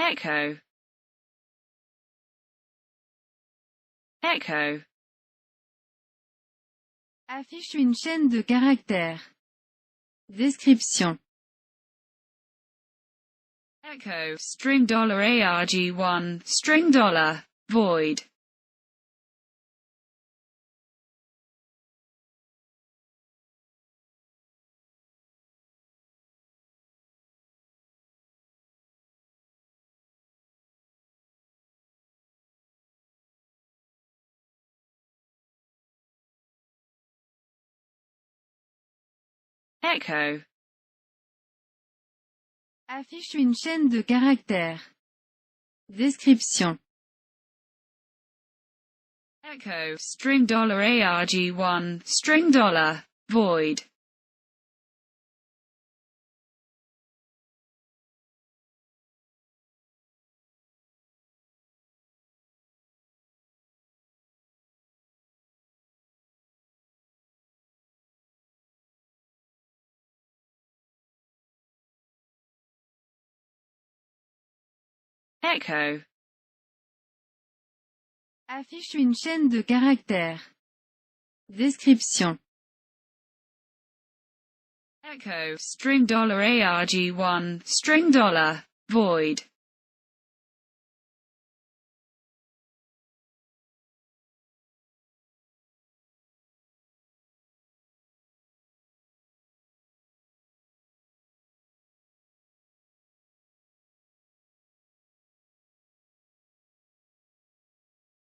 echo, echo. Affiche une chaîne de caractères. Description. Echo, string $arg1, string $, void. Echo. Affiche une chaîne de caractères. Description. Echo, string $arg1, string $, void. Echo. Affiche une chaîne de caractères. Description. Echo, string $arg1, string $, void.